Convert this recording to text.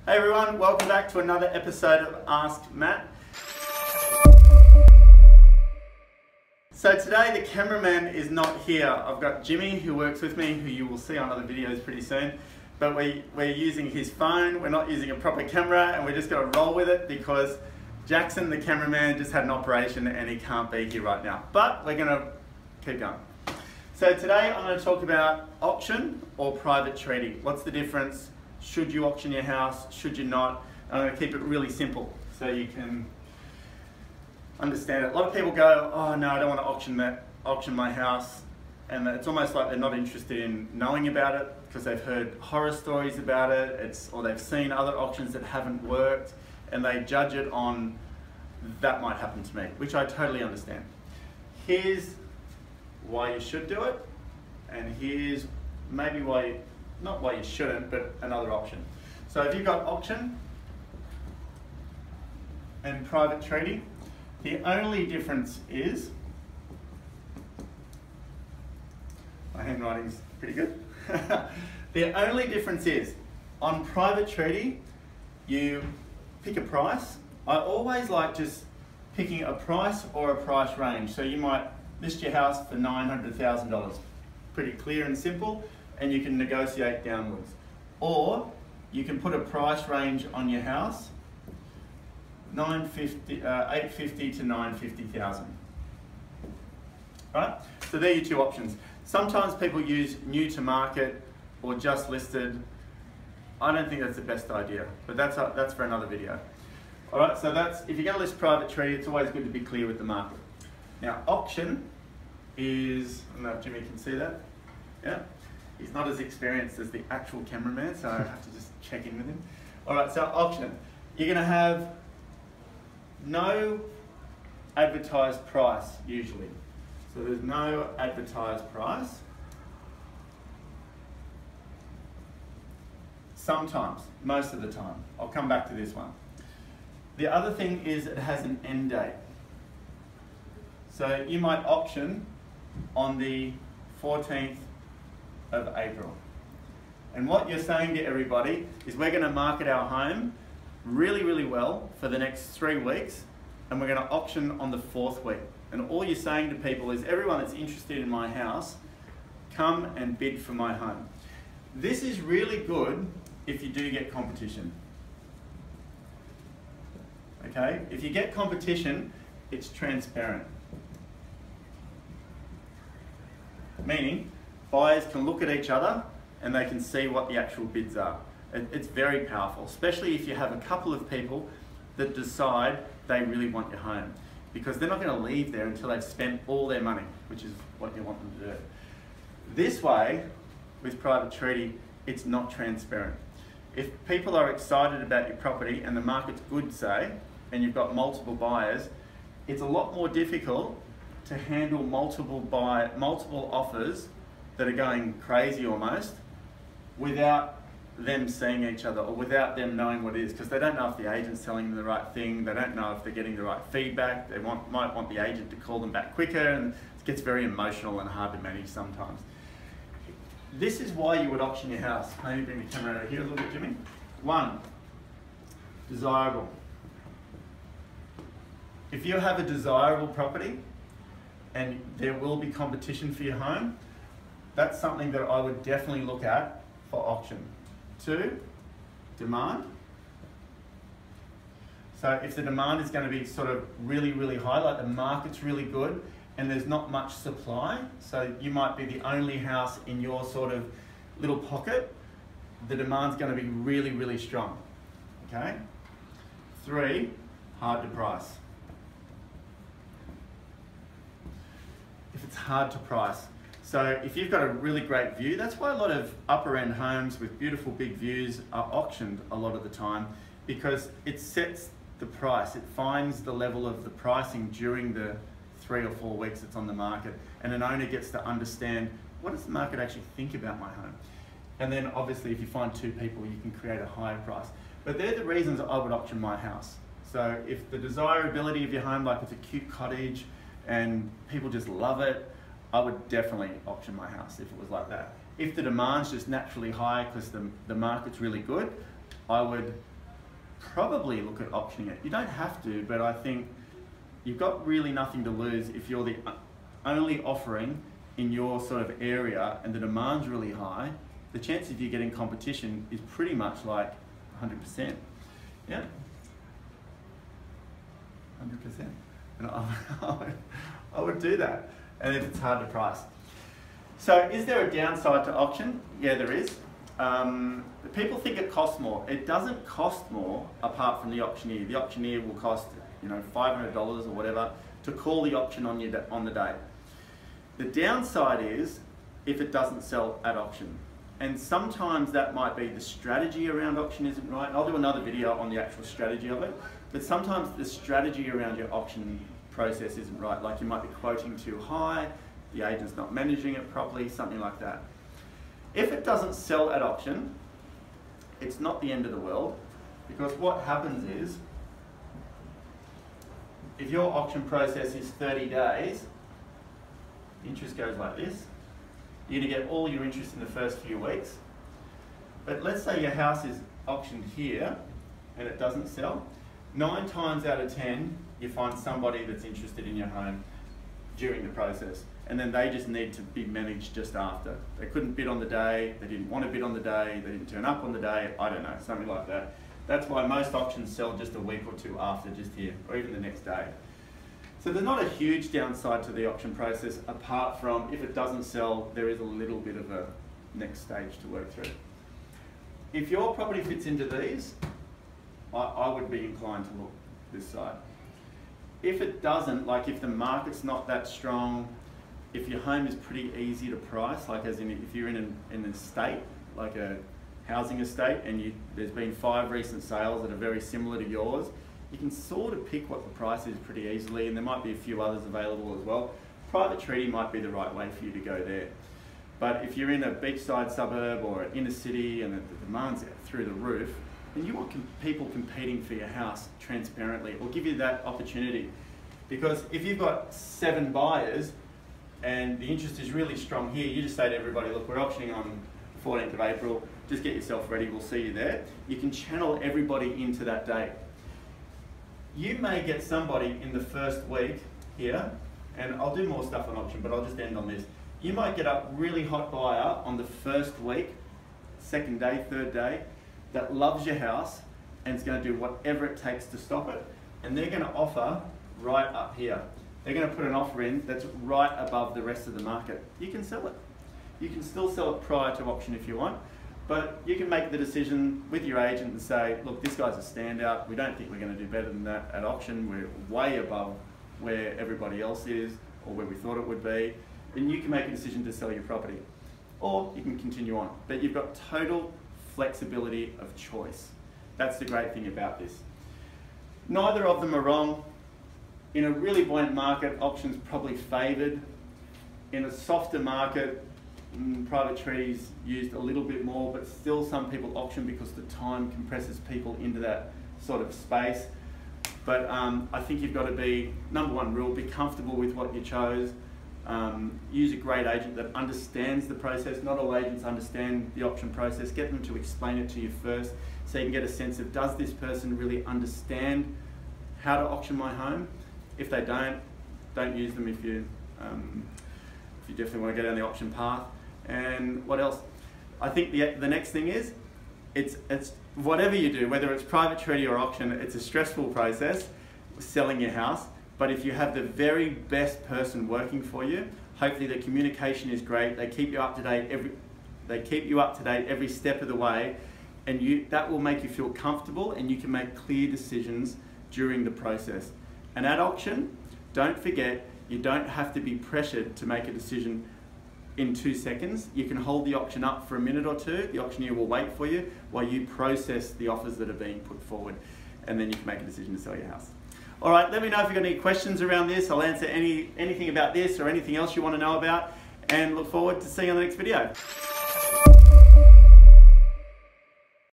Hey everyone, welcome back to another episode of Ask Matt. So today the cameraman is not here. I've got Jimmy who works with me, who you will see on other videos pretty soon. But we're using his phone, we're not using a proper camera, and we're just going to roll with it because Jackson, the cameraman, just had an operation and he can't be here right now. But we're going to keep going. So today I'm going to talk about auction or private treaty. What's the difference? Should you auction your house? Should you not? I'm going to keep it really simple so you can understand it. A lot of people go, oh no, I don't want to auction my house. And it's almost like they're not interested in knowing about it because they've heard horror stories about it, or they've seen other auctions that haven't worked and they judge it on that might happen to me, which I totally understand. Here's why you should do it, and here's maybe why, not why you shouldn't, but another option. So if you've got auction and private treaty, the only difference is, my handwriting's pretty good. The only difference is, on private treaty, you pick a price. I always like just picking a price or a price range. So you might list your house for $900,000. Pretty clear and simple, and you can negotiate downwards. Or you can put a price range on your house, $850,000 to $950,000. Right? So they're your two options. Sometimes people use new to market or just listed. I don't think that's the best idea, but that's for another video. All right, so if you're going to list private treaty, it's always good to be clear with the market. Now, auction is, I don't know if Jimmy can see that. Yeah, he's not as experienced as the actual cameraman, so I have to just check in with him. All right, so auction, you're going to have no advertised price usually. So there's no advertised price. Sometimes, most of the time. I'll come back to this one. The other thing is it has an end date. So you might auction on the 14th of April. And what you're saying to everybody is we're going to market our home really, really well for the next 3 weeks, and we're going to auction on the 4th week. And all you're saying to people is, everyone that's interested in my house, come and bid for my home. This is really good if you do get competition. Okay? If you get competition, it's transparent. Meaning, buyers can look at each other and they can see what the actual bids are. It's very powerful, especially if you have a couple of people that decide they really want your home, because they're not going to leave there until they've spent all their money, which is what you want them to do. This way, with private treaty, it's not transparent. If people are excited about your property and the market's good, say, and you've got multiple buyers, it's a lot more difficult to handle multiple offers that are going crazy almost without them seeing each other or without them knowing what it is, because they don't know if the agent's telling them the right thing, they don't know if they're getting the right feedback, they might want the agent to call them back quicker, and it gets very emotional and hard to manage sometimes. This is why you would auction your house. Maybe bring the camera over here a little bit, Jimmy. 1, desirable. If you have a desirable property and there will be competition for your home, that's something that I would definitely look at for auction. 2, demand. So if the demand is going to be sort of really, really high, like the market's really good and there's not much supply, so you might be the only house in your sort of little pocket, the demand's going to be really, really strong. Okay? 3, hard to price. If it's hard to price. So if you've got a really great view, that's why a lot of upper end homes with beautiful big views are auctioned a lot of the time, because it sets the price. It finds the level of the pricing during the 3 or 4 weeks it's on the market, and an owner gets to understand, what does the market actually think about my home? And then obviously if you find 2 people, you can create a higher price. But they're the reasons I would auction my house. So if the desirability of your home, like it's a cute cottage and people just love it, I would definitely auction my house if it was like that. If the demand's just naturally high because the market's really good, I would probably look at auctioning it. You don't have to, but I think you've got really nothing to lose if you're the only offering in your sort of area and the demand's really high. The chance of you getting competition is pretty much like 100%. Yeah, 100%. And I would do that, and if it's hard to price. So is there a downside to auction? Yeah, there is. People think it costs more. It doesn't cost more apart from the auctioneer. The auctioneer will cost, you know, $500 or whatever to call the auction on the day. The downside is if it doesn't sell at auction. And sometimes that might be the strategy around auction isn't right. I'll do another video on the actual strategy of it. But sometimes the strategy around your auction process isn't right. Like you might be quoting too high, the agent's not managing it properly, something like that. If it doesn't sell at auction, it's not the end of the world, because what happens is, if your auction process is 30 days, the interest goes like this. You're going to get all your interest in the first few weeks. But let's say your house is auctioned here and it doesn't sell. 9 times out of 10, you find somebody that's interested in your home during the process. And then they just need to be managed just after. They couldn't bid on the day, they didn't want to bid on the day, they didn't turn up on the day, I don't know, something like that. That's why most auctions sell just a week or two after, just here, or even the next day. So there's not a huge downside to the auction process, apart from if it doesn't sell, there is a little bit of a next stage to work through. If your property fits into these, I would be inclined to look this side. If it doesn't, like if the market's not that strong, if your home is pretty easy to price, like as in if you're in an estate, like a housing estate, and there's been 5 recent sales that are very similar to yours, you can sort of pick what the price is pretty easily, and there might be a few others available as well. Private treaty might be the right way for you to go there. But if you're in a beachside suburb or an inner city and the demand's through the roof, then you want people competing for your house transparently, or give you that opportunity. Because if you've got 7 buyers and the interest is really strong here, you just say to everybody, look, we're auctioning on the 14th of April, just get yourself ready, we'll see you there. You can channel everybody into that date. You may get somebody in the first week here, and I'll do more stuff on auction, but I'll just end on this. You might get a really hot buyer on the first week, 2nd day, 3rd day, that loves your house and is going to do whatever it takes to stop it, and they're going to offer right up here. They're going to put an offer in that's right above the rest of the market. You can sell it. You can still sell it prior to auction if you want, but you can make the decision with your agent and say, look, this guy's a standout. We don't think we're going to do better than that at auction. We're way above where everybody else is or where we thought it would be. And you can make a decision to sell your property, or you can continue on. But you've got total flexibility of choice. That's the great thing about this. Neither of them are wrong. In a really buoyant market, auction's probably favoured. In a softer market, private treaty's used a little bit more, but still some people auction because the time compresses people into that sort of space. But I think you've got to be, number one rule, be comfortable with what you chose. Use a great agent that understands the process. Not all agents understand the auction process. Get them to explain it to you first, so you can get a sense of, does this person really understand how to auction my home? If they don't use them if you definitely want to go down the auction path. And what else? I think the next thing is, it's whatever you do, whether it's private treaty or auction, it's a stressful process, selling your house. But if you have the very best person working for you, hopefully the communication is great. They keep you up to date every step of the way, and that will make you feel comfortable, and you can make clear decisions during the process. And at auction, don't forget, you don't have to be pressured to make a decision in 2 seconds. You can hold the auction up for a minute or two. The auctioneer will wait for you while you process the offers that are being put forward, and then you can make a decision to sell your house. All right, let me know if you've got any questions around this. I'll answer anything about this or anything else you want to know about, and look forward to seeing you on the next video.